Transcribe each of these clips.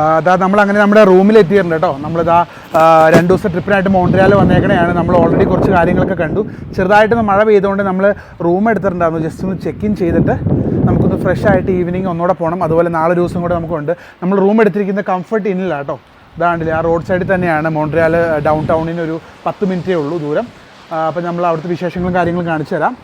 അതാ നമ്മളങ്ങനെ നമ്മുടെ റൂമിലെത്തിയിട്ടുണ്ട് കേട്ടോ. നമ്മളിതാ 2 ദിവസം ട്രിപ്പിനായിട്ട് മോൺട്രിയാൽ വന്നേക്കണെയാണ്. നമ്മൾ ഓൾറെഡി കുറച്ച് കാര്യങ്ങളൊക്കെ കണ്ടു. ചെറുതായിട്ടൊന്ന് മഴ പെയ്തുകൊണ്ട് നമ്മൾ റൂം എടുത്തിട്ടുണ്ടായിരുന്നു. ജസ്റ്റ് ഒന്ന് ചെക്ക് ഇൻ ചെയ്തിട്ട് നമുക്കൊന്ന് ഫ്രഷ് ആയിട്ട് ഈവനിങ് ഒന്നുകൂടെ പോകണം. അതുപോലെ 4 ദിവസം കൂടെ നമുക്കുണ്ട്. നമ്മൾ റൂം എടുത്തിരിക്കുന്ന കംഫർട്ട് ഇന്നില്ല കേട്ടോ. ഇതാണ്ടില്ലേ, ആ റോഡ് സൈഡിൽ തന്നെയാണ്. മോൺട്രിയാൽ ഡൗൺ ടൗണിന് ഒരു 10 മിനിറ്റേ ഉള്ളൂ ദൂരം. അപ്പോൾ നമ്മൾ അവിടുത്തെ വിശേഷങ്ങളും കാര്യങ്ങളും കാണിച്ചു തരാം.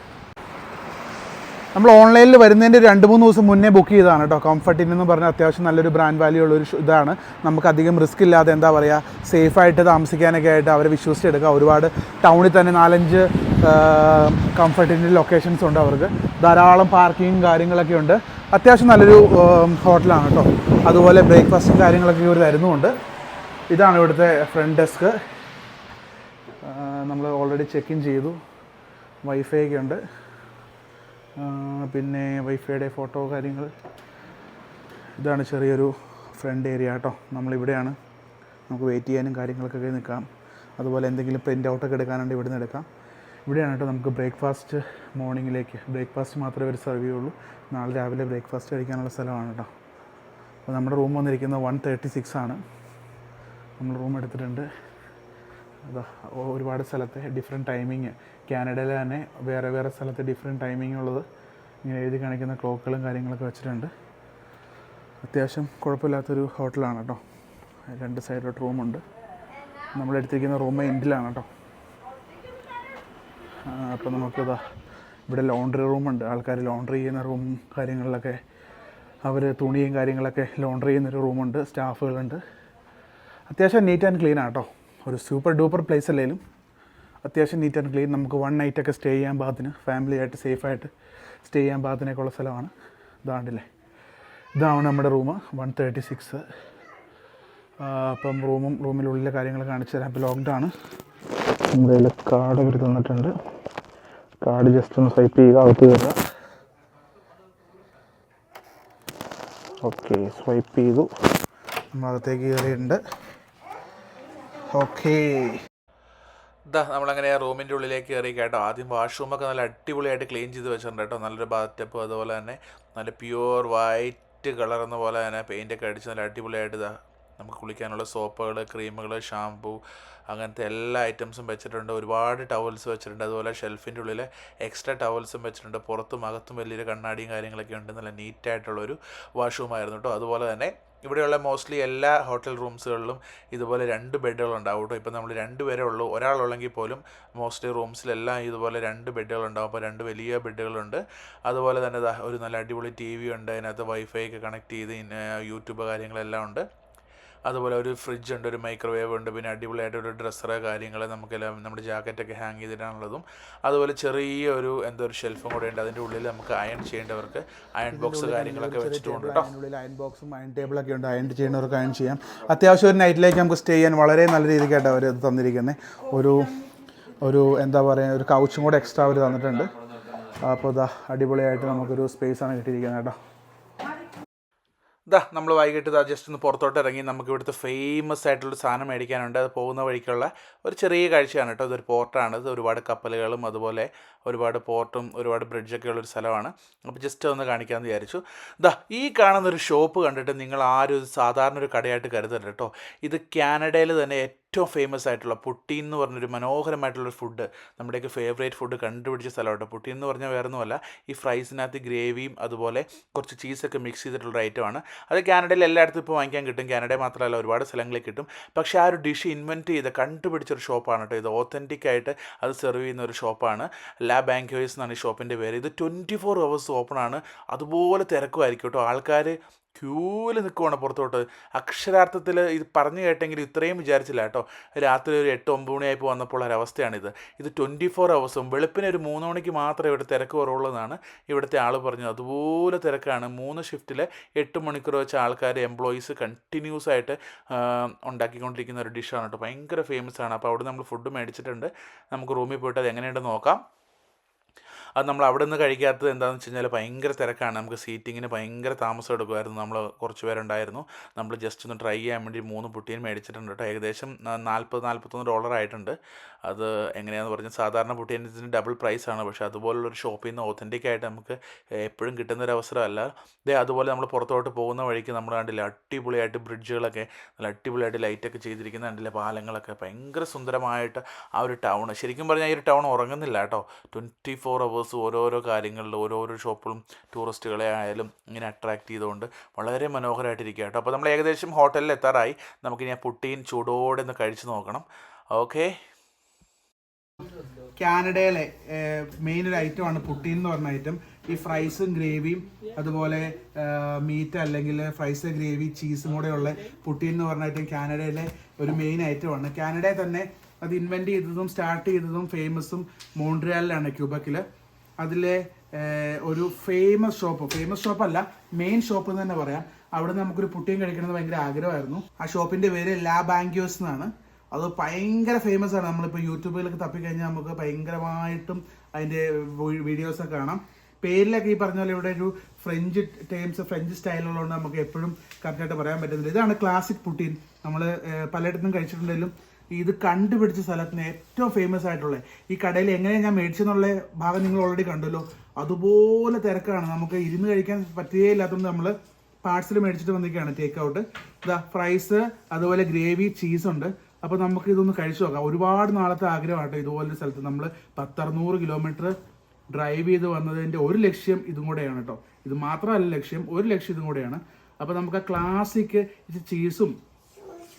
നമ്മൾ ഓൺലൈനിൽ വരുന്നതിൻ്റെ 2-3 ദിവസം മുന്നേ ബുക്ക് ചെയ്തതാണ് കേട്ടോ. കംഫർട്ട് ഇൻ എന്ന് പറഞ്ഞാൽ അത്യാവശ്യം നല്ലൊരു ബ്രാൻഡ് വാല്യൂ ഉള്ളൊരു ഇതാണ്. നമുക്ക് അധികം റിസ്ക് ഇല്ലാതെ എന്താ പറയുക, സേഫായിട്ട് താമസിക്കാനൊക്കെ ആയിട്ട് അവരെ വിശ്വസിച്ചെടുക്കുക. ഒരുപാട് ടൗണിൽ തന്നെ 4-5 കംഫർട്ട് ഇന്നിൻ്റെ ലൊക്കേഷൻസ് ഉണ്ട്. അവർക്ക് ധാരാളം പാർക്കിങ്ങും കാര്യങ്ങളൊക്കെ ഉണ്ട്. അത്യാവശ്യം നല്ലൊരു ഹോട്ടലാണ് കേട്ടോ. അതുപോലെ ബ്രേക്ക്ഫാസ്റ്റും കാര്യങ്ങളൊക്കെ ഇവർ തരുന്നുമുണ്ട്. ഇതാണ് ഇവിടുത്തെ ഫ്രണ്ട് ഡെസ്ക്. നമ്മൾ ഓൾറെഡി ചെക്ക് ഇൻ ചെയ്തു. വൈഫൈ ഒക്കെ ഉണ്ട്. പിന്നെ വൈഫൈയുടെ ഫോട്ടോ കാര്യങ്ങൾ. ഇതാണ് ചെറിയൊരു ഫ്രണ്ട് ഏരിയ കേട്ടോ. നമ്മളിവിടെയാണ്. നമുക്ക് വെയിറ്റ് ചെയ്യാനും കാര്യങ്ങൾക്കൊക്കെ നിൽക്കാം. അതുപോലെ എന്തെങ്കിലും പ്രിൻ്റ് ഔട്ടൊക്കെ എടുക്കാനുണ്ട് ഇവിടെ നിന്ന് എടുക്കാം. ഇവിടെയാണ് കേട്ടോ നമുക്ക് ബ്രേക്ക്ഫാസ്റ്റ്. മോർണിംഗിലേക്ക് ബ്രേക്ക്ഫാസ്റ്റ് മാത്രമേ അവർ സെർവ് ചെയ്യുള്ളൂ. നാളെ രാവിലെ ബ്രേക്ക്ഫാസ്റ്റ് കഴിക്കാനുള്ള സ്ഥലമാണ് കേട്ടോ. അപ്പോൾ നമ്മുടെ റൂം വന്നിരിക്കുന്നത് 136 ആണ്. നമ്മൾ റൂം എടുത്തിട്ടുണ്ട്. അതാ ഒരുപാട് സ്ഥലത്തെ ഡിഫറെൻറ്റ് ടൈമിങ്, കാനഡയിൽ തന്നെ വേറെ വേറെ സ്ഥലത്തെ ഡിഫറെൻറ്റ് ടൈമിംഗ് ഉള്ളത് ഇങ്ങനെ എഴുതി കാണിക്കുന്ന ക്ലോക്കുകളും കാര്യങ്ങളൊക്കെ വെച്ചിട്ടുണ്ട്. അത്യാവശ്യം കുഴപ്പമില്ലാത്തൊരു ഹോട്ടലാണ് കേട്ടോ. 2 സൈഡിലോട്ട് റൂമുണ്ട്. നമ്മളെടുത്തിരിക്കുന്ന റൂം എൻഡിലാണ് കേട്ടോ. അപ്പോൾ നമുക്കിതാ ഇവിടെ ലോണ്ട്രി റൂമുണ്ട്. ആൾക്കാർ ലോണ്ട്രി ചെയ്യുന്ന റൂം കാര്യങ്ങളിലൊക്കെ അവർ തുണിയും കാര്യങ്ങളൊക്കെ ലോണ്ട്രി ചെയ്യുന്നൊരു റൂമുണ്ട്. സ്റ്റാഫുകളുണ്ട്. അത്യാവശ്യം നീറ്റ് ആൻഡ് ക്ലീൻ ആണ് കേട്ടോ. ഒരു സൂപ്പർ ഡൂപ്പർ പ്ലേസ് അല്ലെങ്കിലും അത്യാവശ്യം നീറ്റ് ആൻഡ് ക്ലീൻ. നമുക്ക് 1 നൈറ്റൊക്കെ സ്റ്റേ ചെയ്യാൻ പാകത്തിന്, ഫാമിലിയായിട്ട് സേഫായിട്ട് സ്റ്റേ ചെയ്യാൻ പാകത്തിനൊക്കെ ഉള്ള സ്ഥലമാണ്. ഇതാണ്ടില്ലേ, ഇതാണ് നമ്മുടെ റൂം 136. അപ്പം റൂമിലുള്ളിലെ കാര്യങ്ങൾ കാണിച്ചു തരാം. ഇപ്പോൾ ലോക്ക്ഡാണ്. നമ്മുടെ കയ്യിൽ കാർഡ് അവർ തന്നിട്ടുണ്ട്. കാർഡ് ജസ്റ്റ് ഒന്ന് സ്വൈപ്പ് ചെയ്യുക, അകത്ത് കയറുക. ഓക്കെ, സ്വൈപ്പ് ചെയ്തു. നമ്മളകത്തേക്ക് കയറിയിട്ടുണ്ട്. ഓക്കേ, ഇതാ നമ്മളങ്ങനെ റൂമിൻ്റെ ഉള്ളിലേക്ക് കയറി കേട്ടോ. ആദ്യം വാഷ്റൂമൊക്കെ നല്ല അടിപൊളിയായിട്ട് ക്ലീൻ ചെയ്ത് വെച്ചിട്ടുണ്ട് കേട്ടോ. നല്ലൊരു ബാത്ടബ്, അതുപോലെ തന്നെ നല്ല പ്യുവർ വൈറ്റ് കളർ എന്ന പോലെ തന്നെ പെയിൻ്റൊക്കെ അടിച്ച് നല്ല അടിപൊളിയായിട്ട് ഇതാ നമുക്ക് കുളിക്കാനുള്ള സോപ്പുകൾ, ക്രീമുകൾ, ഷാമ്പൂ, അങ്ങനത്തെ എല്ലാ ഐറ്റംസും വെച്ചിട്ടുണ്ട്. ഒരുപാട് ടവൽസ് വെച്ചിട്ടുണ്ട്. അതുപോലെ ഷെൽഫിൻ്റെ ഉള്ളിൽ എക്സ്ട്രാ ടവൽസും വെച്ചിട്ടുണ്ട്. പുറത്തും അകത്തും വലിയൊരു കണ്ണാടിയും കാര്യങ്ങളൊക്കെ ഉണ്ട്. നല്ല നീറ്റായിട്ടുള്ളൊരു വാഷ്റൂമായിരുന്നു കേട്ടോ. അതുപോലെ തന്നെ ഇവിടെയുള്ള മോസ്റ്റ്ലി എല്ലാ ഹോട്ടൽ റൂംസുകളിലും ഇതുപോലെ 2 ബെഡുകളുണ്ടാവും കേട്ടോ. ഇപ്പം നമ്മൾ 2 പേരേ ഉള്ളൂ. ഒരാളുള്ളെങ്കിൽ പോലും മോസ്റ്റ്ലി റൂംസിലെല്ലാം ഇതുപോലെ 2 ബെഡുകളുണ്ടാവും. അപ്പോൾ 2 വലിയ ബെഡുകളുണ്ട്. അതുപോലെ തന്നെ ഒരു നല്ല അടിപൊളി TV ഉണ്ട്. അതിനകത്ത് വൈഫൈ ഒക്കെ കണക്ട് ചെയ്ത് യൂട്യൂബ് കാര്യങ്ങളെല്ലാം ഉണ്ട്. അതുപോലെ ഒരു ഫ്രിഡ്ജ് ഉണ്ട്, ഒരു മൈക്രോവേവ് ഉണ്ട്, പിന്നെ അടിപൊളിയായിട്ടൊരു ഡ്രസ്സറ് കാര്യങ്ങൾ നമുക്കെല്ലാം നമ്മുടെ ജാക്കറ്റൊക്കെ ഹാങ് ചെയ്തിടാനുള്ളതും, അതുപോലെ ചെറിയൊരു ഒരു ഷെൽഫും കൂടെ ഉണ്ട്. അതിൻ്റെ ഉള്ളിൽ നമുക്ക് അയൺ ചെയ്യേണ്ടവർക്ക് അയൺ ബോക്സ് കാര്യങ്ങളൊക്കെ വെച്ചിട്ടുണ്ട് കേട്ടോ. അതിനുള്ളിൽ അയൺ ബോക്സും അയൺ ടേബിളൊക്കെ ഉണ്ട്. അയൺ ചെയ്യുന്നവർക്ക് അയൺ ചെയ്യാം. അത്യാവശ്യം ഒരു നൈറ്റിലേക്ക് നമുക്ക് സ്റ്റേ ചെയ്യാൻ വളരെ നല്ല രീതിക്കായിട്ട് അവർ തന്നിരിക്കുന്നത്. ഒരു എന്താ പറയുക, ഒരു കൗച്ചും കൂടെ എക്സ്ട്രാ അവർ തന്നിട്ടുണ്ട്. അപ്പോൾ ഇതാ അടിപൊളിയായിട്ട് നമുക്കൊരു സ്പേസാണ് കിട്ടിയിരിക്കുന്നത് കേട്ടോ. നമ്മൾ വൈകിട്ട് ജസ്റ്റ് ഒന്ന് പുറത്തോട്ട് ഇറങ്ങി നമുക്ക് ഇവിടുത്തെ ഫേമസ് ആയിട്ടുള്ളൊരു സാധനം മേടിക്കാനുണ്ട്. അത് പോകുന്ന വഴിക്കുള്ള ഒരു ചെറിയ കാഴ്ചയാണ് കേട്ടോ. ഇതൊരു പോർട്ടാണ്. ഇത് ഒരുപാട് കപ്പലുകളും അതുപോലെ ഒരുപാട് പോർട്ടും ഒരുപാട് ബ്രിഡ്ജൊക്കെ ഉള്ളൊരു സ്ഥലമാണ്. അപ്പോൾ ജസ്റ്റ് ഒന്ന് കാണിക്കാമെന്ന് വിചാരിച്ചു. ഈ കാണുന്നൊരു ഷോപ്പ് കണ്ടിട്ട് നിങ്ങൾ ആരും സാധാരണ ഒരു കടയായിട്ട് കരുതരുത് കേട്ടോ. ഇത് കാനഡയിൽ തന്നെ ഏറ്റവും ഫേമസ് ആയിട്ടുള്ള പുട്ടീൻ എന്ന് പറഞ്ഞൊരു മനോഹരമായിട്ടുള്ളൊരു ഫുഡ്, നമ്മുടെയൊക്കെ ഫേവറേറ്റ് ഫുഡ് കണ്ടുപിടിച്ച സ്ഥലമാണ്. പുട്ടീൻ എന്ന് പറഞ്ഞാൽ വേറെ ഒന്നുമല്ല, ഈ ഫ്രൈസിനകത്ത് ഗ്രേവിയും അതുപോലെ കുറച്ച് ചീസൊക്കെ മിക്സ് ചെയ്തിട്ടുള്ള ഐറ്റമാണ്. അത് കാനഡയിൽ എല്ലായിടത്തും ഇപ്പോൾ വാങ്ങിക്കാൻ കിട്ടും. കാനഡയിൽ മാത്രമല്ല ഒരുപാട് സ്ഥലങ്ങളിൽ കിട്ടും. പക്ഷേ ആ ഒരു ഡിഷ് ഇൻവെൻറ്റ് ചെയ്ത് കണ്ടുപിടിച്ചൊരു ഷോപ്പാണ് കേട്ടോ. ഇത് ഓത്തൻറ്റിക്കായിട്ട് അത് സെർവ് ചെയ്യുന്ന ഒരു ഷോപ്പാണ്. ലാ ബാങ്ക്വേഴ്സ് എന്നാണ് ഈ ഷോപ്പിൻ്റെ പേര്. ഇത് 24 hours ഓപ്പൺ ആണ്. അതുപോലെ തിരക്കുമായിരിക്കും കേട്ടോ. ആൾക്കാർ ക്യൂവിൽ നിൽക്കുവാണ് പുറത്തോട്ട്. അക്ഷരാർത്ഥത്തിൽ ഇത് പറഞ്ഞു കേട്ടെങ്കിൽ ഇത്രയും വിചാരിച്ചില്ല കേട്ടോ. രാത്രി ഒരു 8-9 മണിയായപ്പോൾ വന്നപ്പോൾ ഒരവസ്ഥയാണിത്. ഇത് 24 hours വെളുപ്പിന് ഒരു 3 മണിക്ക് മാത്രമേ ഇവിടെ തിരക്ക് കുറവുള്ളതാണ് ഇവിടുത്തെ ആൾ പറഞ്ഞത്. അതുപോലെ തിരക്കാണ്. 3 ഷിഫ്റ്റിൽ 8 മണിക്കൂർ വെച്ച ആൾക്കാർ, എംപ്ലോയീസ് കണ്ടിന്യൂസ് ആയിട്ട് ഉണ്ടാക്കിക്കൊണ്ടിരിക്കുന്ന ഒരു ഡിഷാണ് കേട്ടോ. ഭയങ്കര ഫേമസ് ആണ്. അപ്പോൾ അവിടെ നമ്മൾ ഫുഡ് മേടിച്ചിട്ടുണ്ട്. നമുക്ക് റൂമിൽ പോയിട്ട് അത് എങ്ങനെയുണ്ടെന്ന് നോക്കാം. അത് നമ്മൾ അവിടെ നിന്ന് കഴിക്കാത്തത് എന്താണെന്ന് വെച്ച് കഴിഞ്ഞാൽ ഭയങ്കര തിരക്കാണ്. നമുക്ക് സീറ്റിങ്ങിന് ഭയങ്കര താമസം എടുക്കുമായിരുന്നു. നമ്മൾ കുറച്ച് പേരുണ്ടായിരുന്നു. നമ്മൾ ജസ്റ്റ് ഒന്ന് ട്രൈ ചെയ്യാൻ വേണ്ടി 3 പുട്ടീൻ മേടിച്ചിട്ടുണ്ട് കേട്ടോ. ഏകദേശം $41 ആയിട്ടുണ്ട്. അത് എങ്ങനെയാണെന്ന് പറഞ്ഞാൽ സാധാരണ പുട്ടീനത്തിന് ഡബിൾ പ്രൈസാണ്. പക്ഷേ അതുപോലുള്ളൊരു ഷോപ്പിൽ നിന്ന് ഒത്തൻറ്റിക് ആയിട്ട് നമുക്ക് എപ്പോഴും കിട്ടുന്നൊരവസരമല്ല. അതുപോലെ നമ്മൾ പുറത്തോട്ട് പോകുന്ന വഴിക്ക് നമ്മൾ കണ്ടില്ല അടിപൊളിയായിട്ട് ബ്രിഡ്ജുകളൊക്കെ നല്ല അടിപൊളിയായിട്ട് ലൈറ്റൊക്കെ ചെയ്തിരിക്കുന്ന കണ്ടില്ല, പാലങ്ങളൊക്കെ ഭയങ്കര സുന്ദരമായിട്ട് ആ ഒരു ടൗൺ. ശരിക്കും പറഞ്ഞാൽ ഈ ഒരു ടൗൺ ഉറങ്ങുന്നില്ല കേട്ടോ. 24 hours ഓരോരോ കാര്യങ്ങളിൽ ഓരോരോ ഷോപ്പുകളും ടൂറിസ്റ്റുകളെ ആയാലും ഇങ്ങനെ അട്രാക്റ്റ് ചെയ്തുകൊണ്ട് വളരെ മനോഹരമായിട്ടിരിക്കുക കേട്ടോ. അപ്പോൾ നമ്മൾ ഏകദേശം ഹോട്ടലിൽ എത്താറായി. നമുക്കിനി ആ പുട്ടീൻ ചൂടോടെ ഒന്ന് കഴിച്ച് നോക്കണം. ഓക്കെ. കാനഡയിലെ മെയിൻ ഒരു ഐറ്റമാണ് പുട്ടീൻ എന്ന് പറഞ്ഞ ഐറ്റം. ഈ ഫ്രൈസും ഗ്രേവിയും അതുപോലെ മീറ്റ് അല്ലെങ്കിൽ ഫ്രൈസ് ഗ്രേവി ചീസും കൂടെയുള്ള പുട്ടീൻ എന്ന് പറഞ്ഞ ഐറ്റം കാനഡയിലെ ഒരു മെയിൻ ഐറ്റമാണ്. കാനഡയിൽ തന്നെ അത് ഇൻവെൻറ്റ് ചെയ്തതും സ്റ്റാർട്ട് ചെയ്തതും ഫേമസും മോൺട്രിയാലിലാണ്, ക്യൂബക്കിൽ. അതിലെ ഒരു ഫേമസ് ഷോപ്പല്ല, മെയിൻ ഷോപ്പ് എന്ന് തന്നെ പറയാം. അവിടെ നമുക്കൊരു പുട്ടീൻ കഴിക്കണമെന്ന് ഭയങ്കര ആഗ്രഹമായിരുന്നു. ആ ഷോപ്പിൻ്റെ പേര് ലാ ബാങ്ക്യോസ് എന്നാണ്. അത് ഭയങ്കര ഫേമസ് ആണ്. നമ്മളിപ്പോൾ യൂട്യൂബിലൊക്കെ തപ്പിക്കഴിഞ്ഞാൽ നമുക്ക് ഭയങ്കരമായിട്ടും അതിൻ്റെ വീഡിയോസൊക്കെ കാണാം. പേരിലൊക്കെ ഈ പറഞ്ഞ പോലെ ഇവിടെ ഒരു ഫ്രഞ്ച് സ്റ്റൈലുള്ളതുകൊണ്ട് നമുക്ക് എപ്പോഴും കറക്റ്റായിട്ട് പറയാൻ പറ്റുന്നില്ല. ഇതാണ് ക്ലാസിക് പുട്ടീൻ. നമ്മൾ പലയിടത്തും കഴിച്ചിട്ടുണ്ടെങ്കിലും ഇത് കണ്ടുപിടിച്ച സ്ഥലത്തിന് ഏറ്റവും ഫേമസ് ആയിട്ടുള്ള ഈ കടയിൽ എങ്ങനെയാണ് ഞാൻ മേടിച്ചെന്നുള്ള ഭാഗം നിങ്ങൾ ഓൾറെഡി കണ്ടല്ലോ. അതുപോലെ തിരക്കാണ്. നമുക്ക് ഇരുന്ന് കഴിക്കാൻ പറ്റുകയേ ഇല്ലാത്തതുകൊണ്ട് നമ്മൾ പാർട്സൽ മേടിച്ചിട്ട് വന്നിരിക്കുകയാണ്, ടേക്ക് ഔട്ട്. ഇതാ ഫ്രൈസ് അതുപോലെ ഗ്രേവി ചീസുണ്ട്. അപ്പോൾ നമുക്ക് ഇതൊന്ന് കഴിച്ചു നോക്കാം. ഒരുപാട് നാളത്തെ ആഗ്രഹമാട്ടോ ഇതുപോലൊരു സ്ഥലത്ത്. നമ്മൾ 100-600 കിലോമീറ്റർ ഡ്രൈവ് ചെയ്ത് വന്നതിൻ്റെ ഒരു ലക്ഷ്യം ഇതും കൂടെയാണ് കേട്ടോ. ഇത് മാത്രമല്ല ലക്ഷ്യം, ഒരു ലക്ഷ്യം ഇതും കൂടെയാണ്. അപ്പോൾ നമുക്ക് ആ ക്ലാസിക് ഇച്ചിരി ചീസും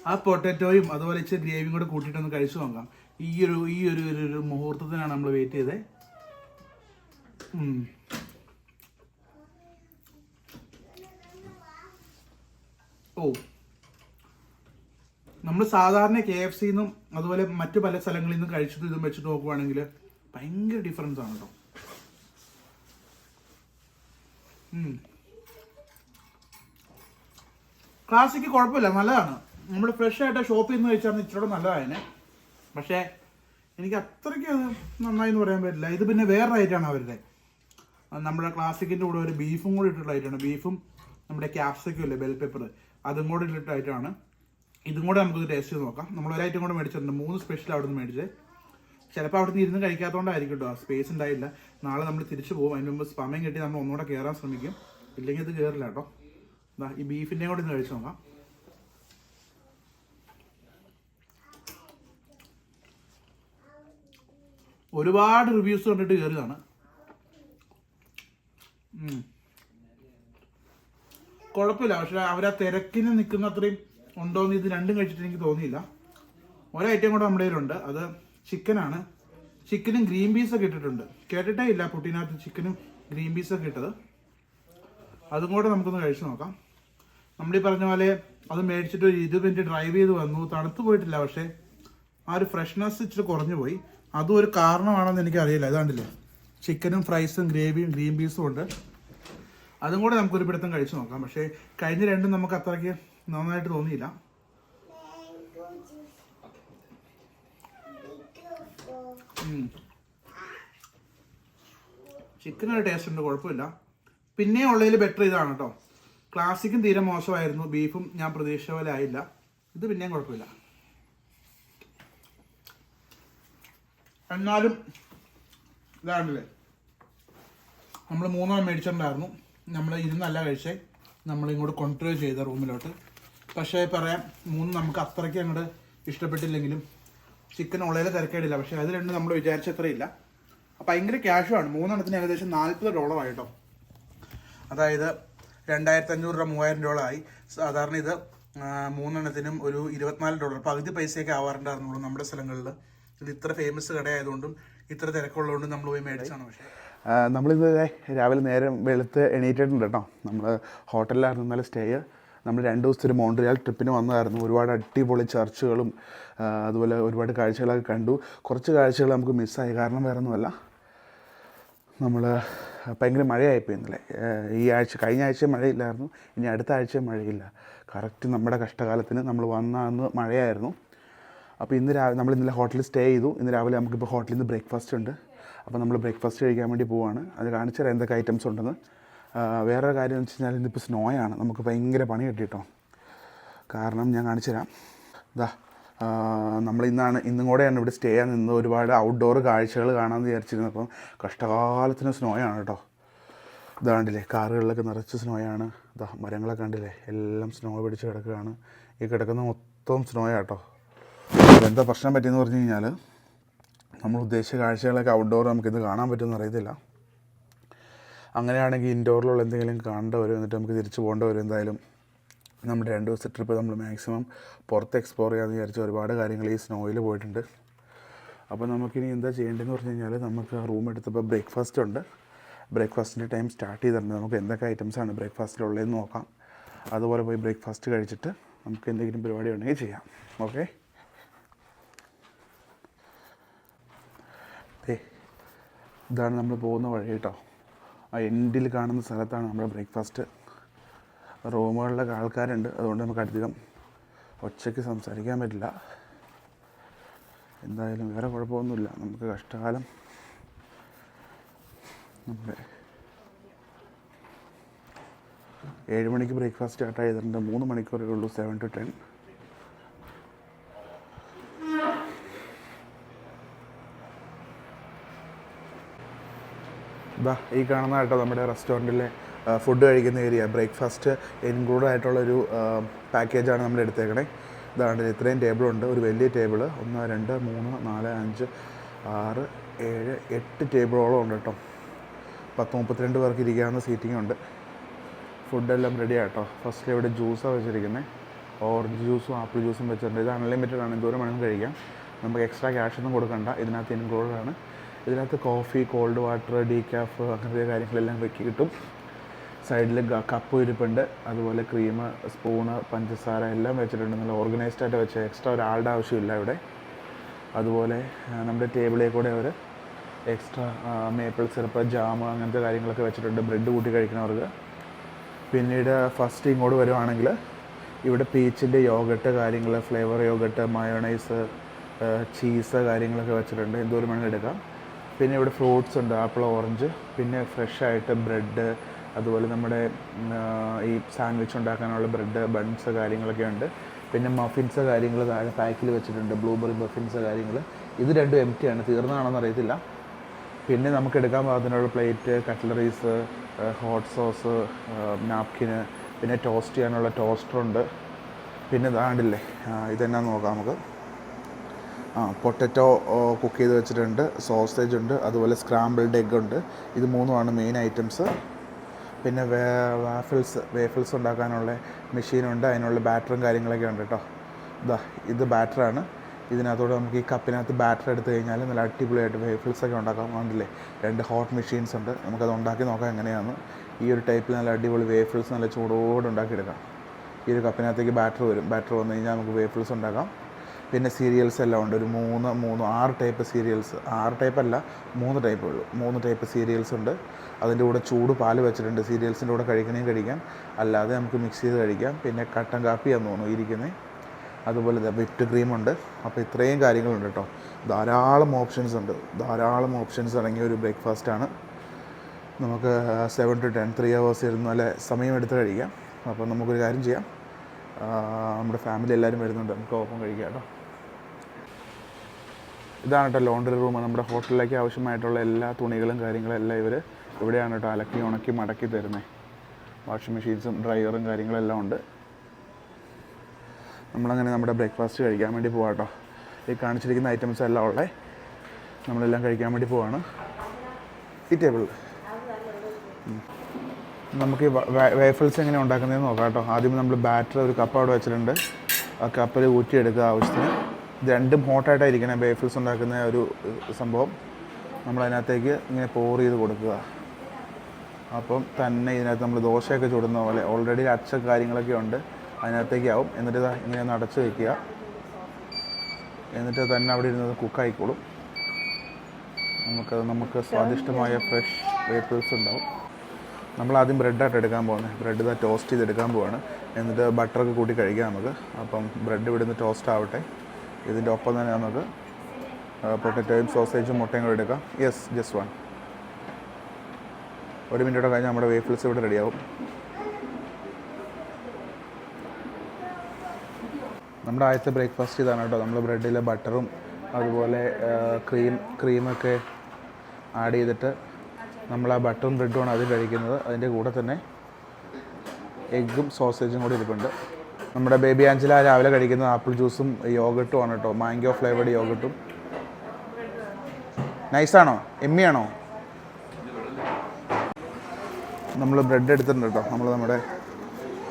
ആ പൊട്ടാറ്റോയും അതുപോലെ ഇച്ചിരി ഗ്രേവിയും കൂടെ കൂട്ടിയിട്ടൊന്ന് കഴിച്ചു നോക്കാം. ഈ ഒരു മുഹൂർത്തത്തിനാണ് നമ്മൾ വെയിറ്റ് ചെയ്തത്. ഓ, നമ്മൾ സാധാരണ KFC നിന്നും അതുപോലെ മറ്റു പല സ്ഥലങ്ങളിൽ നിന്നും കഴിച്ചിട്ട് ഇതും വെച്ചിട്ട് നോക്കുവാണെങ്കിൽ ഭയങ്കര ഡിഫറൻസ് ആണ് കേട്ടോ. ക്ലാസിക്ക് കുഴപ്പമില്ല, നല്ലതാണ്. നമ്മൾ ഫ്രഷ് ആയിട്ട് ഷോപ്പിൽ നിന്ന് കഴിച്ചാൽ ഇച്ചിരി നല്ലതായതിനെ. പക്ഷേ എനിക്ക് അത്രയ്ക്ക് അത് നന്നായി എന്ന് പറയാൻ പറ്റില്ല. ഇത് പിന്നെ വേറെ ഐറ്റാണ് അവരുടെ. നമ്മുടെ ക്ലാസിക്കിൻ്റെ കൂടെ ഒരു ബീഫും കൂടി ഇട്ടിട്ടുള്ള ഐറ്റമാണ്. ബീഫും നമ്മുടെ ക്യാപ്സിക്കം ഇല്ലേ, ബെൽ പെപ്പർ, അതും കൂടി ഇട്ടിട്ട് ഐറ്റമാണ്. ഇതും കൂടെ നമുക്കൊന്ന് ടേസ്റ്റ് ചെയ്ത് നോക്കാം. നമ്മൾ ഒരു ഐറ്റം കൂടെ മേടിച്ചിട്ടുണ്ട്, 3 സ്പെഷ്യൽ അവിടെ നിന്ന് മേടിച്ചത്. ചിലപ്പോൾ അവിടെ നിന്ന് ഇരുന്ന് കഴിക്കാത്തതുകൊണ്ടായിരിക്കും കേട്ടോ, സ്പേസ് ഉണ്ടായില്ല. നാളെ നമ്മൾ തിരിച്ചു പോകും. അതിന് മുമ്പ് സമയം കിട്ടി നമ്മൾ ഒന്നുകൂടെ കയറാൻ ശ്രമിക്കും. ഇല്ലെങ്കിൽ ഇത് കയറില്ല കേട്ടോ. ഈ ബീഫിൻ്റെയും കൂടെ ഒന്ന് കഴിച്ച് നോക്കാം. ഒരുപാട് റിവ്യൂസ് കണ്ടിട്ട് കയറിയതാണ്. കുഴപ്പമില്ല. പക്ഷെ അവരാ തിരക്കിന് നിൽക്കുന്ന അത്രയും ഉണ്ടോയെന്ന് ഇത് രണ്ടും കഴിച്ചിട്ട് എനിക്ക് തോന്നിയില്ല. ഒരൈറ്റം കൂടെ നമ്മുടെ കയ്യിലുണ്ട്, അത് ചിക്കനാണ്. ചിക്കനും ഗ്രീൻ പീസൊക്കെ ഇട്ടിട്ടുണ്ട്. കേട്ടിട്ടേ ഇല്ല പുട്ടിനകത്ത് ചിക്കനും ഗ്രീൻ പീസൊക്കെ ഇട്ടത്. അതും കൂടെ നമുക്കൊന്ന് കഴിച്ച് നോക്കാം. നമ്മളീ പറഞ്ഞ പോലെ അത് മേടിച്ചിട്ട് ഒരു 20 മിനിറ്റ് ഡ്രൈവ് ചെയ്ത് വന്നു. തണുത്ത് പോയിട്ടില്ല, പക്ഷേ ആ ഒരു ഫ്രഷ്നെസ് ഇച്ചിരി കുറഞ്ഞു പോയി. അതും ഒരു കാരണമാണെന്ന് എനിക്കറിയില്ല. ഇതാണ്ടില്ലേ, ചിക്കനും ഫ്രൈസും ഗ്രേവിയും ഗ്രീൻ പീസും ഉണ്ട്. അതും കൂടെ നമുക്കൊരു പിടുത്തം കഴിച്ച് നോക്കാം. പക്ഷേ കഴിഞ്ഞ രണ്ടും നമുക്ക് അത്രയ്ക്ക് നന്നായിട്ട് തോന്നിയില്ല. ചിക്കനൊരു ടേസ്റ്റ് ഉണ്ട്, കുഴപ്പമില്ല. പിന്നെ ഉള്ളതിൽ ബെറ്റർ ഇതാണ് കേട്ടോ. ക്ലാസിക്കും തീരെ മോശമായിരുന്നു, ബീഫും ഞാൻ പ്രതീക്ഷിച്ച പോലെ ആയില്ല. ഇത് പിന്നെയും കുഴപ്പമില്ല. എന്നാലും ഇതാണല്ലേ, നമ്മൾ 3 മേടിച്ചിട്ടുണ്ടായിരുന്നു. നമ്മൾ ഇരുന്നല്ല കഴിച്ചേ, നമ്മളിങ്ങോട്ട് കൊണ്ടുവരിക ചെയ്ത റൂമിലോട്ട്. പക്ഷേ പറയാം, 3 നമുക്ക് അത്രയ്ക്ക് അങ്ങോട്ട് ഇഷ്ടപ്പെട്ടില്ലെങ്കിലും ചിക്കൻ ഉള്ളതിൽ തിരക്കേടില്ല. പക്ഷേ അത് രണ്ട് നമ്മൾ വിചാരിച്ചത്രയില്ല. ഭയങ്കര ക്യാഷുമാണ്. 3 എണ്ണത്തിന് ഏകദേശം $40 ആയിട്ടോ. അതായത് $2500 $3000 ആയി. സാധാരണ ഇത് 3 എണ്ണത്തിനും ഒരു $24, പകുതി പൈസയൊക്കെ ആവാറുണ്ടായിരുന്നുള്ളൂ നമ്മുടെ സ്ഥലങ്ങളിൽ. ഇത് ഇത്ര ഫേമസ് കടയായതുകൊണ്ടും ഇത്ര തിരക്കുള്ളതുകൊണ്ടും നമ്മൾ പോയി മേടിച്ചാണ്. പക്ഷേ നമ്മളിത് രാവിലെ നേരം വെളുത്ത് എണീറ്റിട്ടുണ്ട് കേട്ടോ. നമ്മൾ ഹോട്ടലിലായിരുന്നു ഇന്നലെ സ്റ്റേ. നമ്മൾ 2 ദിവസത്തെ ഒരു മോൺട്രിയാൽ ട്രിപ്പിന് വന്നതായിരുന്നു. ഒരുപാട് അടിപൊളി ചർച്ചുകളും അതുപോലെ ഒരുപാട് കാഴ്ചകളൊക്കെ കണ്ടു. കുറച്ച് കാഴ്ചകൾ നമുക്ക് മിസ്സായി. കാരണം വേറെ ഒന്നുമല്ല, നമ്മൾ ഭയങ്കര മഴയായിപ്പോയി ഇന്നലെ. കഴിഞ്ഞ ആഴ്ച മഴയില്ലായിരുന്നു, ഇനി അടുത്ത ആഴ്ച മഴയില്ല. കറക്റ്റ് നമ്മുടെ കഷ്ടകാലത്തിന് നമ്മൾ വന്ന അന്ന് മഴയായിരുന്നു. അപ്പോൾ നമ്മൾ ഇന്നലെ ഹോട്ടലിൽ സ്റ്റേ ചെയ്തു. ഇന്ന് രാവിലെ നമുക്കിപ്പോൾ ഹോട്ടലിൽ നിന്ന് ബ്രേക്ക്ഫാസ്റ്റ് ഉണ്ട്. അപ്പോൾ നമ്മൾ ബ്രേക്ക്ഫാസ്റ്റ് കഴിക്കാൻ വേണ്ടി പോവുകയാണ്. അത് കാണിച്ചു തരാം എന്തൊക്കെ ഐറ്റംസ് ഉണ്ടെന്ന്. വേറൊരു കാര്യം എന്ന് വെച്ച് കഴിഞ്ഞാൽ ഇന്നിപ്പോൾ സ്നോയാണ്, നമുക്ക് ഭയങ്കര പണി കിട്ടിയിട്ടോ. കാരണം ഞാൻ കാണിച്ചു തരാം. നമ്മൾ ഇന്നും കൂടെയാണ് ഇവിടെ സ്റ്റേ ചെയ്യാൻ നിന്ന് ഒരുപാട് ഔട്ട്ഡോർ കാഴ്ചകൾ കാണാമെന്ന് വിചാരിച്ചിരുന്നത്. അപ്പം കഷ്ടകാലത്തിന് സ്നോയാണ് കേട്ടോ. ഇതാണ്ടില്ലേ, കാറുകളിലൊക്കെ നിറച്ച് സ്നോയാണ്. മരങ്ങളൊക്കെ കണ്ടില്ലേ, എല്ലാം സ്നോ പിടിച്ച് കിടക്കുകയാണ്. ഈ കിടക്കുന്ന മൊത്തം സ്നോയാണ് കേട്ടോ. എന്താ പ്രശ്നം പറ്റിയെന്ന് പറഞ്ഞു കഴിഞ്ഞാൽ, നമ്മൾ ഉദ്ദേശിച്ച കാഴ്ചകളൊക്കെ ഔട്ട്ഡോർ നമുക്കിത് കാണാൻ പറ്റുമെന്ന് അറിയത്തില്ല. അങ്ങനെയാണെങ്കിൽ ഇൻഡോറിലുള്ള എന്തെങ്കിലും കാണേണ്ട വരും, എന്നിട്ട് നമുക്ക് തിരിച്ചു പോകേണ്ട വരും. എന്തായാലും നമ്മുടെ 2 ദിവസത്തെ ട്രിപ്പ് നമ്മൾ മാക്സിമം പുറത്ത് എക്സ്പ്ലോർ ചെയ്യാമെന്ന് വിചാരിച്ച ഒരുപാട് കാര്യങ്ങൾ ഈ സ്നോയിൽ പോയിട്ടുണ്ട്. അപ്പോൾ നമുക്കിനി എന്താ ചെയ്യേണ്ടതെന്ന് പറഞ്ഞു കഴിഞ്ഞാൽ, നമുക്ക് റൂം എടുത്തപ്പോൾ ബ്രേക്ക്ഫാസ്റ്റ് ഉണ്ട്. ബ്രേക്ക്ഫാസ്റ്റിൻ്റെ ടൈം സ്റ്റാർട്ട് ചെയ്തിട്ടുണ്ട്. നമുക്ക് എന്തൊക്കെ ഐറ്റംസാണ് ബ്രേക്ക്ഫാസ്റ്റിലുള്ളതെന്ന് നോക്കാം. അതുപോലെ പോയി ബ്രേക്ക്ഫാസ്റ്റ് കഴിച്ചിട്ട് നമുക്ക് എന്തെങ്കിലും പരിപാടി ഉണ്ടെങ്കിൽ ചെയ്യാം. ഓക്കെ, ഇതാണ് നമ്മൾ പോകുന്ന വഴി കേട്ടോ. ആ എൻഡിൽ കാണുന്ന സ്ഥലത്താണ് നമ്മുടെ ബ്രേക്ക്ഫാസ്റ്റ്. റൂമുകളിലൊക്കെ ആൾക്കാരുണ്ട്, അതുകൊണ്ട് നമുക്ക് അധികം ഒച്ചയ്ക്ക് സംസാരിക്കാൻ പറ്റില്ല. എന്തായാലും വേറെ കുഴപ്പമൊന്നുമില്ല. നമുക്ക് കഷ്ടകാലം നമ്മുടെ 7 മണിക്ക് ബ്രേക്ക്ഫാസ്റ്റ് സ്റ്റാർട്ട് ചെയ്തിട്ടുണ്ട്. 3 മണിക്കൂറേ ഉള്ളൂ, 7 to 10. ഈ കാണുന്ന കേട്ടോ നമ്മുടെ റെസ്റ്റോറൻറ്റിലെ ഫുഡ് കഴിക്കുന്ന ഏരിയ. ബ്രേക്ക്ഫാസ്റ്റ് ഇൻക്ലൂഡ് ആയിട്ടുള്ളൊരു പാക്കേജാണ് നമ്മൾ എടുത്തേക്കണേ. ഇതാണ് ഇത്രയും ടേബിളുണ്ട്, ഒരു വലിയ ടേബിൾ. 1 2 3 4 5 6 7 8 ടേബിളോളം ഉണ്ട് കേട്ടോ. 10-32 പേർക്ക് ഇരിക്കാവുന്ന സീറ്റിംഗ് ഉണ്ട്. ഫുഡെല്ലാം റെഡിയാണ് കേട്ടോ. ഫസ്റ്റ് ഇവിടെ ജ്യൂസാണ് വെച്ചിരിക്കുന്നത്. ഓറഞ്ച് ജ്യൂസും ആപ്പിൾ ജ്യൂസും വെച്ചിട്ടുണ്ട്. ഇത് അൺലിമിറ്റഡ് ആണ്, എന്തോരം വേണമെങ്കിലും കഴിക്കാം. നമുക്ക് എക്സ്ട്രാ ക്യാഷൊന്നും കൊടുക്കണ്ട, ഇതിനകത്ത് ഇൻക്ലൂഡാണ്. ഇതിനകത്ത് കോഫി, കോൾഡ് വാട്ടർ, ഡീകാഫ് അങ്ങനത്തെ കാര്യങ്ങളെല്ലാം വെക്കി കിട്ടും. സൈഡിൽ കപ്പ് ഇരിപ്പുണ്ട്, അതുപോലെ ക്രീം, സ്പൂണ്, പഞ്ചസാര എല്ലാം വെച്ചിട്ടുണ്ട്. നല്ല ഓർഗനൈസ്ഡ് ആയിട്ട് വെച്ച്, എക്സ്ട്രാ ഒരാളുടെ ആവശ്യമില്ല ഇവിടെ. അതുപോലെ നമ്മുടെ ടേബിളിൽ കൂടെ അവർ എക്സ്ട്രാ മേപ്പിൾ സിറപ്പ്, ജാം അങ്ങനത്തെ കാര്യങ്ങളൊക്കെ വെച്ചിട്ടുണ്ട് ബ്രെഡ് കൂട്ടി കഴിക്കുന്നവർക്ക്. പിന്നീട് ഫസ്റ്റ് ഇങ്ങോട്ട് വരുവാണെങ്കിൽ ഇവിടെ പീച്ചിൻ്റെ യോഗട്ട് കാര്യങ്ങൾ, ഫ്ലേവർ യോഗട്ട്, മയോണൈസ്, ചീസ് കാര്യങ്ങളൊക്കെ വെച്ചിട്ടുണ്ട്. എന്തോരം വേണമെങ്കിലും എടുക്കാം. പിന്നെ ഇവിടെ ഫ്രൂട്ട്സ് ഉണ്ട്, ആപ്പിൾ, ഓറഞ്ച്. പിന്നെ ഫ്രഷായിട്ട് ബ്രെഡ്, അതുപോലെ നമ്മുടെ ഈ സാൻഡ്വിച്ച് ഉണ്ടാക്കാനുള്ള ബ്രെഡ്, ബൺസ് കാര്യങ്ങളൊക്കെ ഉണ്ട്. പിന്നെ മഫിൻസ് കാര്യങ്ങൾ താഴെ പാക്കിൽ വെച്ചിട്ടുണ്ട്, ബ്ലൂബെറി മഫിൻസ് കാര്യങ്ങൾ. ഇത് രണ്ടും എംറ്റിയാണ്, തീർന്നതാണെന്ന് അറിയത്തില്ല. പിന്നെ നമുക്ക് എടുക്കാൻ പാകത്തിനുള്ള plate, cutleries, hot sauce, napkin, പിന്നെ ടോസ്റ്റ് ചെയ്യാനുള്ള ടോസ്റ്ററുണ്ട്. പിന്നെ ഇതാണ്ടില്ലേ, ഇതെന്നാന്ന് നോക്കാം നമുക്ക്. പൊട്ടറ്റോ കുക്ക് ചെയ്ത് വെച്ചിട്ടുണ്ട്, സോസേജ് ഉണ്ട്, അതുപോലെ സ്ക്രാമ്പിൾഡ് എഗ് ഉണ്ട്. ഇത് 3 മെയിൻ ഐറ്റംസ്. പിന്നെ വേഫിൾസ് ഉണ്ടാക്കാനുള്ള മെഷീനുണ്ട്, അതിനുള്ള ബാറ്ററും കാര്യങ്ങളൊക്കെ ഉണ്ട് കേട്ടോ. ഇത് ബാറ്ററാണ്. ഇതിനകത്തോടെ നമുക്ക് ഈ കപ്പിനകത്ത് ബാറ്റർ എടുത്തു കഴിഞ്ഞാൽ നല്ല അടിപൊളിയായിട്ട് വേഫിൾസൊക്കെ ഉണ്ടാക്കാം. കണ്ടില്ലേ, 2 ഹോട്ട് മെഷീൻസ് ഉണ്ട്. നമുക്കത് ഉണ്ടാക്കി നോക്കാം എങ്ങനെയാണ്. ഈ ഒരു ടൈപ്പിൽ നല്ല അടിപൊളി വേഫിൾസ് നല്ല ചൂടോടെ ഉണ്ടാക്കിയെടുക്കാം. ഈ ഒരു കപ്പിനകത്തേക്ക് ബാറ്റർ വരും. ബാറ്റർ വന്നു കഴിഞ്ഞാൽ നമുക്ക് വേഫിൾസ് ഉണ്ടാക്കാം. പിന്നെ സീരിയൽസ് എല്ലാം ഉണ്ട്. ഒരു 6 ടൈപ്പ് സീരിയൽസ്, 6 ടൈപ്പല്ല 3 ടൈപ്പേ ഉള്ളൂ. 3 ടൈപ്പ് സീരിയൽസ് ഉണ്ട്. അതിൻ്റെ കൂടെ ചൂട് പാല് വെച്ചിട്ടുണ്ട്. സീരിയൽസിൻ്റെ കൂടെ കഴിക്കണമെങ്കിൽ കഴിക്കാം, അല്ലാതെ നമുക്ക് മിക്സ് ചെയ്ത് കഴിക്കാം. പിന്നെ കട്ടൻ കാപ്പിയാന്ന് തോന്നുന്നു ഇരിക്കുന്നത്. അതുപോലെ വിപ്ഡ് ക്രീമുണ്ട്. അപ്പോൾ ഇത്രയും കാര്യങ്ങളുണ്ട് കേട്ടോ. ധാരാളം ഓപ്ഷൻസ് ഉണ്ട്. ധാരാളം ഓപ്ഷൻസ് അടങ്ങിയ ഒരു ബ്രേക്ക്ഫാസ്റ്റാണ്. നമുക്ക് 7 to 10 3 hours ഇരുന്ന് നല്ല സമയമെടുത്ത് കഴിക്കാം. അപ്പോൾ നമുക്കൊരു കാര്യം ചെയ്യാം, നമ്മുടെ ഫാമിലി എല്ലാവരും വരുന്നുണ്ട്, നമുക്ക് ഒപ്പം കഴിക്കാം കേട്ടോ. ഇതാണ് കേട്ടോ ലോണ്ടറി റൂം. നമ്മുടെ ഹോട്ടലിലേക്ക് ആവശ്യമായിട്ടുള്ള എല്ലാ തുണികളും കാര്യങ്ങളും എല്ലാം ഇവിടെയാണ് കേട്ടോ അലക്കി ഉണക്കി മടക്കി തരുന്നത്. വാഷിംഗ് മെഷീൻസും ഡ്രയറും കാര്യങ്ങളെല്ലാം ഉണ്ട്. നമ്മളങ്ങനെ നമ്മുടെ ബ്രേക്ക്ഫാസ്റ്റ് കഴിക്കാൻ വേണ്ടി പോകാം കേട്ടോ. ഈ കാണിച്ചിരിക്കുന്ന ഐറ്റംസ് എല്ലാം ഉള്ളത് നമ്മളെല്ലാം കഴിക്കാൻ വേണ്ടി പോവാണ്. ഈ ടേബിൾ നമുക്ക് വേഫിൾസ് എങ്ങനെ ഉണ്ടാക്കുന്നതെന്ന് നോക്കാം കേട്ടോ. ആദ്യം നമ്മൾ ബാറ്റർ ഒരു കപ്പ് അവിടെ വെച്ചിട്ടുണ്ട്. ആ കപ്പിൽ ഊറ്റിയെടുക്കുക ആവശ്യത്തിന്. ഇത് രണ്ടും ഹോട്ടായിട്ടായിരിക്കണം വേഫിൾസ് ഉണ്ടാക്കുന്ന ഒരു സംഭവം. നമ്മളതിനകത്തേക്ക് ഇങ്ങനെ പോർ ചെയ്ത് കൊടുക്കുക. അപ്പം തന്നെ ഇതിനകത്ത് നമ്മൾ ദോശയൊക്കെ ചുടുന്ന പോലെ ഓൾറെഡി അച്ച കാര്യങ്ങളൊക്കെ ഉണ്ട്, അതിനകത്തേക്ക് ആവും. എന്നിട്ട് ഇങ്ങനെ ഒന്ന് അടച്ച് വയ്ക്കുക. എന്നിട്ട് തന്നെ അവിടെ ഇരുന്നത് കുക്കായിക്കോളും. നമുക്ക് സ്വാദിഷ്ടമായ ഫ്രഷ് വേഫിൾസ് ഉണ്ടാവും. നമ്മളാദ്യം ബ്രെഡായിട്ട് എടുക്കാൻ പോകുന്നത്. ബ്രെഡ് ഇതാ ടോസ്റ്റ് ചെയ്തെടുക്കാൻ പോവാണ്. എന്നിട്ട് ബട്ടറൊക്കെ കൂട്ടി കഴിക്കാം നമുക്ക്. അപ്പം ബ്രെഡ് ഇവിടുന്ന് ടോസ്റ്റ് ആവട്ടെ. ഇതിൻ്റെ ഒപ്പം തന്നെ നമുക്ക് പൊട്ടറ്റോയും സോസേജും മുട്ടയും കൂടെ എടുക്കാം. Yes, just one. 1 മിനിറ്റോടെ കഴിഞ്ഞാൽ നമ്മുടെ വേഫിൾസ് ഇവിടെ റെഡിയാവും. നമ്മുടെ ആദ്യത്തെ ബ്രേക്ക്ഫാസ്റ്റ് ഇതാണ് കേട്ടോ. നമ്മൾ ബ്രെഡിൽ ബട്ടറും അതുപോലെ ക്രീമൊക്കെ ആഡ് ചെയ്തിട്ട് നമ്മൾ ആ ബട്ടറും ബ്രെഡുമാണ് അത് കഴിക്കുന്നത്. അതിൻ്റെ കൂടെ തന്നെ എഗ്ഗും സോസേജും കൂടി ഇരിപ്പുണ്ട്. നമ്മുടെ ബേബി ആഞ്ചല രാവിലെ കഴിക്കുന്നത് ആപ്പിൾ ജ്യൂസും യോഗട്ടും ആണ് കേട്ടോ. മാംഗോ ഫ്ലേവർഡ് യോഗട്ടും. നൈസാണോ? എമ്മിയാണോ? നമ്മൾ ബ്രെഡ് എടുത്തിട്ടുണ്ട് കേട്ടോ. നമ്മൾ നമ്മുടെ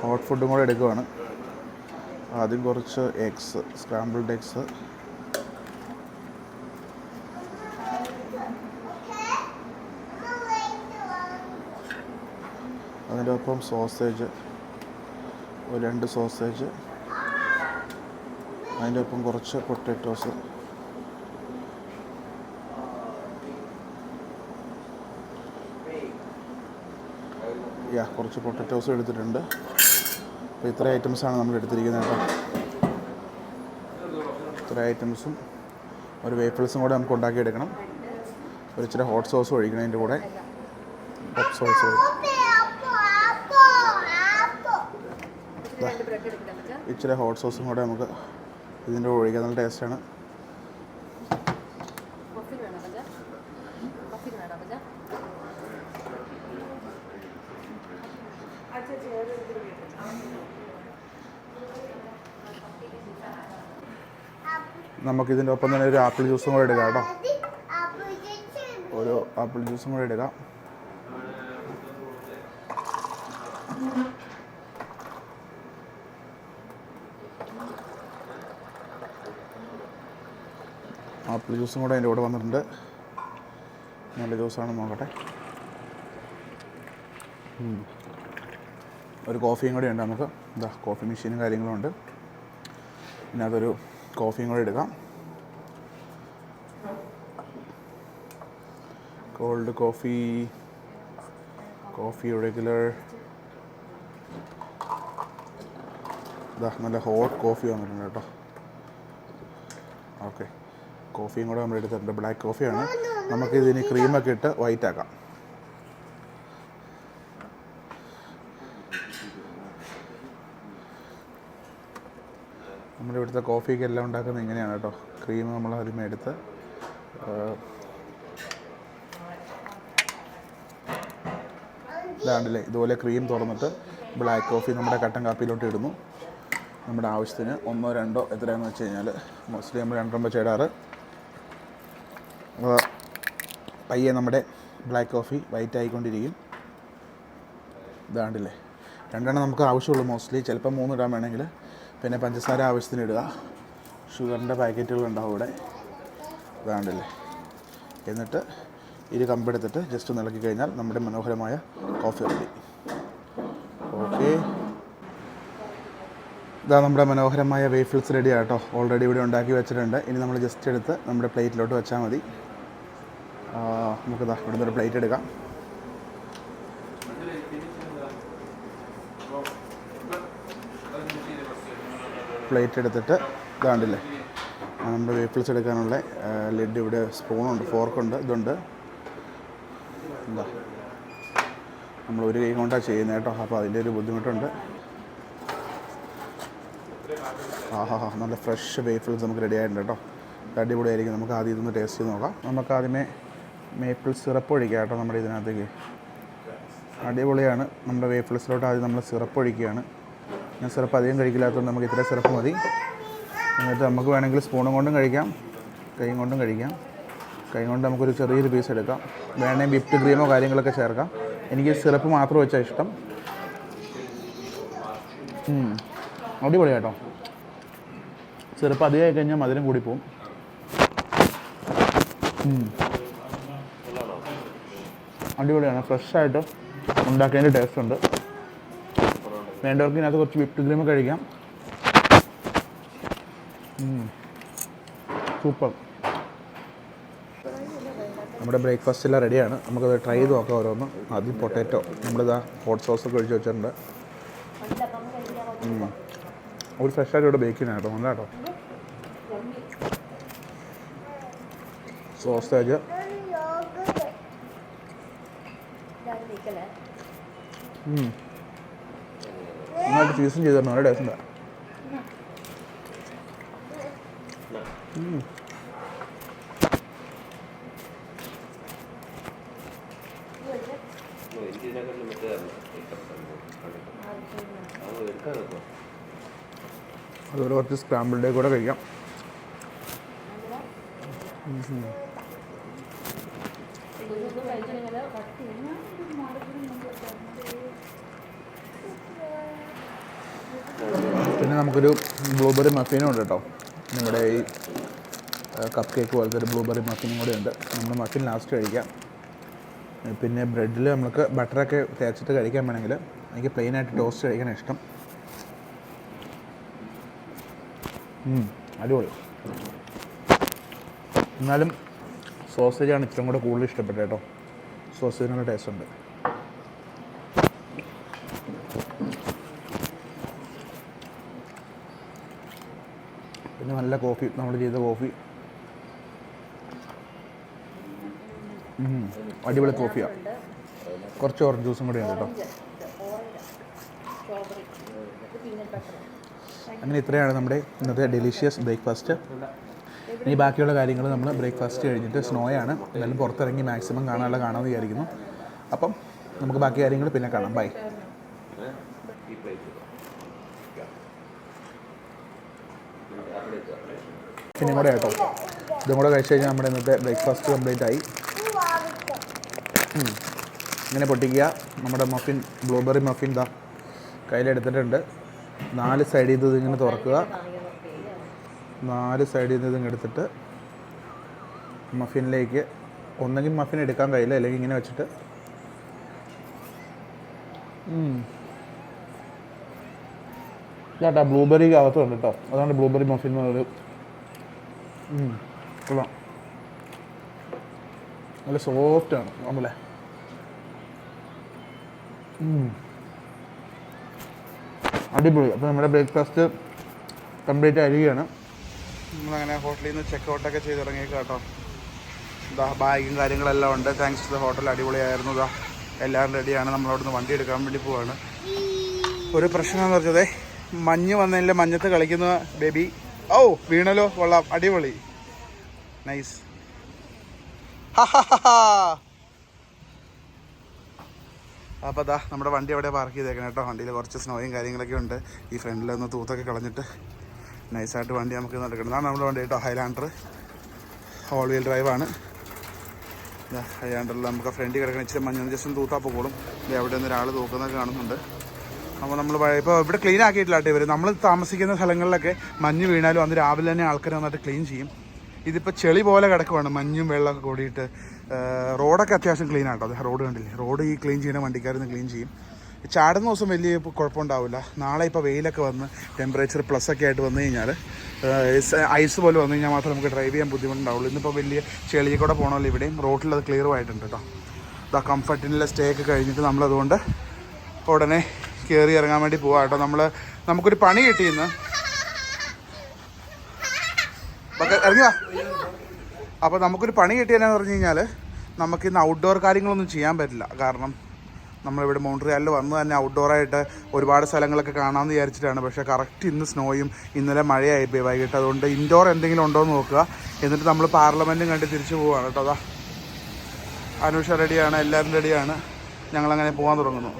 ഹോട്ട് ഫുഡും കൂടെ എടുക്കുവാണ്. ആദ്യം കുറച്ച് എഗ്സ്, സ്ക്രാമ്പിൾഡ് എഗ്സ്, അതിൻ്റെ ഒപ്പം സോസേജ്, 2 സോസേജ്, അതിൻ്റെ ഒപ്പം കുറച്ച് പൊട്ടാറ്റോസ്, കുറച്ച് പൊട്ടാറ്റോസും എടുത്തിട്ടുണ്ട്. അപ്പോൾ ഇത്ര ഐറ്റംസാണ് നമ്മൾ എടുത്തിരിക്കുന്നത് കേട്ടോ. ഇത്ര ഐറ്റംസും ഒരു വേഫിൾസും കൂടെ നമുക്ക് ഉണ്ടാക്കിയെടുക്കണം. ഒരു ഇച്ചിരി ഹോട്ട് സോസും ഒഴിക്കണം അതിൻ്റെ കൂടെ. ഹോട്ട് സോസ് ഇച്ചിരി ഹോട്ട് സോസും കൂടെ നമുക്ക് ഇതിൻ്റെ കൂടെ ഒഴിക്കാൻ. നല്ല ടേസ്റ്റാണ്. നമുക്കിതിൻ്റെ ഒപ്പം തന്നെ ഒരു ആപ്പിൾ ജ്യൂസും കൂടെ എടുക്കാം കേട്ടോ. ഒരു ആപ്പിൾ ജ്യൂസും കൂടെ എടുക്കാം. ആപ്പിൾ ജ്യൂസും കൂടെ അതിൻ്റെ കൂടെ വന്നിട്ടുണ്ട്. നല്ല ജ്യൂസാണ്, നോക്കട്ടെ. ഒരു കോഫിയും കൂടെ ഉണ്ട് നമുക്ക്. ഇതാ കോഫി മെഷീനും കാര്യങ്ങളും ഉണ്ട്. പിന്നെ അതൊരു കോഫിയും കൂടെ എടുക്കാം. Cold coffee, regular. ഇതാ നല്ല ഹോട്ട് കോഫി വന്നിട്ടുണ്ട് കേട്ടോ. ഓക്കെ, കോഫിയും കൂടെ നമ്മൾ എടുത്തിട്ടുണ്ട്. ബ്ലാക്ക് കോഫിയാണ്. നമുക്കിതിന് ക്രീമൊക്കെ ഇട്ട് വൈറ്റ് ആക്കാം. നമ്മുടെ ഇവിടുത്തെ കോഫിക്ക് എല്ലാം ഉണ്ടാക്കുന്നത് ഇങ്ങനെയാണ് കേട്ടോ. ക്രീം നമ്മൾ ആദ്യമേ എടുത്ത് ഇതാണ്ടല്ലേ, ഇതുപോലെ ക്രീം തുറന്നിട്ട് ബ്ലാക്ക് കോഫി നമ്മുടെ കട്ടൻ കാപ്പിയിലോട്ട് ഇടുന്നു. നമ്മുടെ ആവശ്യത്തിന് 1 2 എത്രയാണെന്ന് വെച്ച് കഴിഞ്ഞാൽ മോസ്റ്റ്ലി നമ്മൾ 2 വെച്ച് ഇടാറ്. പയ്യെ നമ്മുടെ ബ്ലാക്ക് കോഫി വൈറ്റ് ആയിക്കൊണ്ടിരിക്കും. ഇതാണ്ടില്ലേ, 2 നമുക്ക് ആവശ്യമുള്ളൂ മോസ്റ്റ്ലി. ചിലപ്പോൾ 3 ഇടാൻ വേണമെങ്കിൽ. പിന്നെ പഞ്ചസാര ആവശ്യത്തിന് ഇടുക. ഷുഗറിൻ്റെ പാക്കറ്റുകളുണ്ടാവും ഇവിടെ. ഇതാണ്ടില്ലേ. എന്നിട്ട് കമ്പെടുത്തിട്ട് ജസ്റ്റ് ഒന്ന് ഇളക്കി കഴിഞ്ഞാൽ നമ്മുടെ മനോഹരമായ കോഫി റെഡി. ഓക്കെ, ഇതാ നമ്മുടെ മനോഹരമായ വേഫിൾസ് റെഡി ആട്ടോ. ഓൾറെഡി ഇവിടെ ഉണ്ടാക്കി വെച്ചിട്ടുണ്ട്. ഇനി നമ്മൾ ജസ്റ്റ് എടുത്ത് നമ്മുടെ പ്ലേറ്റിലോട്ട് വെച്ചാൽ മതി. നമുക്കിതാ ഇവിടുന്ന് ഒരു പ്ലേറ്റ് എടുക്കാം. പ്ലേറ്റ് എടുത്തിട്ട് ഇതാണ്ടില്ലേ, നമ്മുടെ വേഫിൾസ് എടുക്കാനുള്ള ലിഡ് ഇവിടെ, സ്പൂണുണ്ട്, ഫോർക്കുണ്ട്, ഇതുണ്ട്. എന്താ നമ്മൾ ഒരു കൈ കൊണ്ടാണ് ചെയ്യുന്നത് കേട്ടോ. അപ്പോൾ അതിൻ്റെ ഒരു ബുദ്ധിമുട്ടുണ്ട്. നല്ല ഫ്രഷ് വേഫിൾസ് നമുക്ക് റെഡി ആയിട്ടുണ്ട് കേട്ടോ. അടിപൊളിയായിരിക്കും. നമുക്ക് ആദ്യം ഇതൊന്ന് ടേസ്റ്റ് ചെയ്ത് നോക്കാം. നമുക്ക് ആദ്യമേ മേപ്പിൾ സിറപ്പ് ഒഴിക്കാം കേട്ടോ നമ്മുടെ ഇതിനകത്തേക്ക്. അടിപൊളിയാണ്. നമ്മുടെ വേഫിൾസിലോട്ട് ആദ്യം നമ്മൾ സിറപ്പ് ഒഴിക്കുകയാണ്. ഞാൻ സിറപ്പ് അധികം കഴിക്കില്ലാത്തതുകൊണ്ട് നമുക്ക് ഇത്ര സിറപ്പ് മതി. എന്നിട്ട് നമുക്ക് വേണമെങ്കിൽ സ്പൂണും കൊണ്ടും കഴിക്കാം, കൈ കൊണ്ടും കഴിക്കാം. കൈ കൊണ്ട് നമുക്കൊരു ചെറിയൊരു പീസ് എടുക്കാം. വേണമെങ്കിൽ വിപ്ഡ് ക്രീമോ കാര്യങ്ങളൊക്കെ ചേർക്കാം. എനിക്ക് സിറപ്പ് മാത്രം വെച്ചാൽ ഇഷ്ടം. അടിപൊളി കേട്ടോ. സിറപ്പ് അധികമായി കഴിഞ്ഞാൽ മധുരം കൂടി പോവും. അടിപൊളിയാണ്. ഫ്രഷായിട്ട് ഉണ്ടാക്കിയതിൻ്റെ ടേസ്റ്റ് ഉണ്ട്. വേണ്ടവർക്ക് ഇതിനകത്ത് കുറച്ച് വിപ്ഡ് ക്രീം കഴിക്കാം. സൂപ്പർ. നമ്മുടെ ബ്രേക്ക്ഫാസ്റ്റ് എല്ലാം റെഡിയാണ്. നമുക്കത് ട്രൈ ചെയ്ത് നോക്കാം ഓരോന്ന്. ആദ്യം പൊട്ടാറ്റോ നമ്മളിതാ ഹോട്ട് സോസൊക്കെ ഒഴിച്ച് വെച്ചിട്ടുണ്ട്. ഒരു ഫ്രഷായിട്ട് ഇവിടെ ബേക്ക് ചെയ്യണം കേട്ടോ. നല്ല കേട്ടോ. സോസേജ് നന്നായിട്ട് സീസൺ ചെയ്ത് തരണം. നല്ല ടേസ്റ്റ് ഉണ്ട്. അതുപോലെ കുറച്ച് സ്ക്രാമ്പിൾ ഡേ കൂടെ കഴിക്കാം. പിന്നെ നമുക്കൊരു ബ്ലൂബെറി മഫിനും ഉണ്ട് കേട്ടോ. നിങ്ങളുടെ ഈ കപ്പ് കേക്ക് പോലത്തെ ഒരു ബ്ലൂബെറി മഫിനും കൂടെ ഉണ്ട്. നമ്മൾ മഫിൻ ലാസ്റ്റ് കഴിക്കാം. പിന്നെ ബ്രെഡിൽ നമുക്ക് ബട്ടറൊക്കെ തേച്ചിട്ട് കഴിക്കാൻ വേണമെങ്കിൽ എനിക്ക് പ്ലെയിനായിട്ട് ടോസ്റ്റ് കഴിക്കാൻ ഇഷ്ടം. അടിപൊളി. എന്നാലും സോസേജാണ് ഇച്ചിരി കൂടെ കൂടുതൽ ഇഷ്ടപ്പെട്ടത് കേട്ടോ. സോസേജിനുള്ള ടേസ്റ്റ് ഉണ്ട്. പിന്നെ നല്ല കോഫി, നമ്മൾ ചെയ്ത കോഫി അടിപൊളി കോഫിയാണ്. കുറച്ച് ഓറഞ്ച് ജ്യൂസും കൂടെ ഉണ്ട് കേട്ടോ. അങ്ങനെ ഇത്രയാണ് നമ്മുടെ ഇന്നത്തെ ഡെലീഷ്യസ് ബ്രേക്ക്ഫാസ്റ്റ്. ഇനി ബാക്കിയുള്ള കാര്യങ്ങൾ നമ്മൾ ബ്രേക്ക്ഫാസ്റ്റ് കഴിഞ്ഞിട്ട് സ്നോയാണ്, എന്നാലും പുറത്തിറങ്ങി മാക്സിമം കാണാമെന്ന് വിചാരിക്കുന്നു. അപ്പം നമുക്ക് ബാക്കി കാര്യങ്ങൾ പിന്നെ കാണാം. ബൈ. പിന്നെ കൂടെ കേട്ടോ, ഇതും കൂടെ കഴിച്ച് കഴിഞ്ഞാൽ നമ്മുടെ ഇന്നത്തെ ബ്രേക്ക്ഫാസ്റ്റ് കംപ്ലീറ്റ് ആയി. ഇങ്ങനെ പൊട്ടിക്കുക. നമ്മുടെ മഫിൻ, ബ്ലൂബെറി മഫിൻ ദാ കയ്യിലെടുത്തിട്ടുണ്ട്. 4 സൈഡിൽ നിന്ന് ഇതിങ്ങനെ തുറക്കുക. 4 സൈഡിൽ നിന്ന് ഇതിങ്ങനെ എടുത്തിട്ട് മഫിനിലേക്ക്, ഒന്നെങ്കിൽ മഫിൻ എടുക്കാൻ കഴിയില്ല, അല്ലെങ്കിൽ ഇങ്ങനെ വെച്ചിട്ട് ചേട്ടാ ബ്ലൂബെറി അകത്തുണ്ട് കേട്ടോ. അതാണ് ബ്ലൂബെറി മഫിൻ എന്ന് പറയുന്നത്. കൊള്ളാം, നല്ല സോഫ്റ്റാണ് നമ്മളെ. അടിപൊളി. അപ്പോൾ നമ്മുടെ ബ്രേക്ക്ഫാസ്റ്റ് കംപ്ലീറ്റ് ആയിരിക്കുകയാണ്. നമ്മളങ്ങനെ ഹോട്ടലിൽ നിന്ന് ചെക്ക് ഔട്ടൊക്കെ ചെയ്ത് ഇറങ്ങിയേക്കാം കേട്ടോ. ഇതാ ബാഗും കാര്യങ്ങളെല്ലാം ഉണ്ട്. താങ്ക്സ് ടു ദ ഹോട്ടൽ, അടിപൊളിയായിരുന്നു. ഇതാ എല്ലാവരും റെഡിയാണ്. നമ്മളവിടുന്ന് വണ്ടി എടുക്കാൻ വേണ്ടി പോവാണ്. ഒരു പ്രശ്നം എന്ന് വെച്ചതേ, മഞ്ഞ് വന്നതിൻ്റെ മഞ്ഞത്ത് കളിക്കുന്ന ബേബി. ഓ വീണല്ലോ, കൊള്ളാം, അടിപൊളി, നൈസ്. അപ്പോൾ അതാ നമ്മുടെ വണ്ടി അവിടെ പാർക്ക് ചെയ്തേക്കണം കേട്ടോ. വണ്ടിയിൽ കുറച്ച് സ്നോയും കാര്യങ്ങളൊക്കെ ഉണ്ട്. ഈ ഫ്രണ്ടിലൊന്ന് തൂത്തൊക്കെ കളഞ്ഞിട്ട് നൈസായിട്ട് വണ്ടി നമുക്ക് നടക്കണം. അതാണ് നമ്മുടെ വണ്ടി കേട്ടോ, ഹൈലാൻഡർ. ഓൾ വീൽ ഡ്രൈവാണ്. ഹൈലാൻഡറിൽ നമുക്ക് ഫ്രണ്ടിൽ കിടക്കണം. ഇച്ചിരി മഞ്ഞ് ജസ്റ്റ് ഒന്ന് തൂത്താൽ പോകണം. അവിടെ നിന്ന് ഒരാൾ തൂക്കുന്നതൊക്കെ കാണുന്നുണ്ട്. അപ്പോൾ നമ്മൾ ഇപ്പോൾ ഇവിടെ ക്ലീൻ ആക്കിയിട്ടില്ല കേട്ടോ ഇവർ. നമ്മൾ താമസിക്കുന്ന സ്ഥലങ്ങളിലൊക്കെ മഞ്ഞ് വീണാലും അന്ന് രാവിലെ തന്നെ ആൾക്കാർ വന്നിട്ട് ക്ലീൻ ചെയ്യും. ഇതിപ്പോൾ ചെളി പോലെ കിടക്കുവാണ്, മഞ്ഞും വെള്ളമൊക്കെ കൂടിയിട്ട്. റോഡൊക്കെ അത്യാവശ്യം ക്ലീൻ ആട്ടോ. അത് റോഡ് കണ്ടില്ലേ, റോഡ് ഈ ക്ലീൻ ചെയ്യുന്ന വണ്ടിക്കാരിന്ന് ക്ലീൻ ചെയ്യും. ചാടുന്ന ദിവസം വലിയ കുഴപ്പമുണ്ടാവില്ല. നാളെ ഇപ്പോൾ വെയിലൊക്കെ വന്ന് ടെമ്പറേച്ചർ പ്ലസ്സൊക്കെ ആയിട്ട് വന്നു കഴിഞ്ഞാൽ, ഐസ് പോലെ വന്നു കഴിഞ്ഞാൽ മാത്രമേ നമുക്ക് ഡ്രൈവ് ചെയ്യാൻ ബുദ്ധിമുട്ടുണ്ടാവുള്ളൂ. ഇന്നിപ്പോൾ വലിയ ചെളിയിൽ കൂടെ പോകണമല്ലോ ഇവിടെയും. റോഡിൽ അത് ക്ലിയർ ആയിട്ടുണ്ട് കേട്ടോ. ഇതാ കംഫർട്ടിനുള്ള സ്റ്റേ ഒക്കെ കഴിഞ്ഞിട്ട് നമ്മളതുകൊണ്ട് ഉടനെ കയറി ഇറങ്ങാൻ വേണ്ടി പോവാം കേട്ടോ. നമുക്കൊരു പണി കിട്ടിയെന്ന് ഇറങ്ങിയാ. അപ്പോൾ നമുക്കൊരു പണി കിട്ടിയെന്നു പറഞ്ഞു കഴിഞ്ഞാൽ, നമുക്കിന്ന് ഔട്ട്ഡോർ കാര്യങ്ങളൊന്നും ചെയ്യാൻ പറ്റില്ല. കാരണം നമ്മളിവിടെ മോൺട്രിയാലിൽ വന്ന് തന്നെ ഔട്ട്ഡോറായിട്ട് ഒരുപാട് സ്ഥലങ്ങളൊക്കെ കാണാമെന്ന് വിചാരിച്ചിട്ടാണ്. പക്ഷേ കറക്റ്റ് ഇന്ന് സ്നോയും ഇന്നലെ മഴയായിപ്പോയി വൈകിട്ട്. അതുകൊണ്ട് ഇൻഡോർ എന്തെങ്കിലും ഉണ്ടോ എന്ന് നോക്കുക. എന്നിട്ട് നമ്മൾ പാർലമെൻറ്റും കണ്ട് തിരിച്ചു പോവുകയാണ് കേട്ടോ. അതാ അനുഷ റെഡിയാണ്, എല്ലാവരും റെഡിയാണ്. ഞങ്ങളങ്ങനെ പോകാൻ തുടങ്ങുന്നു.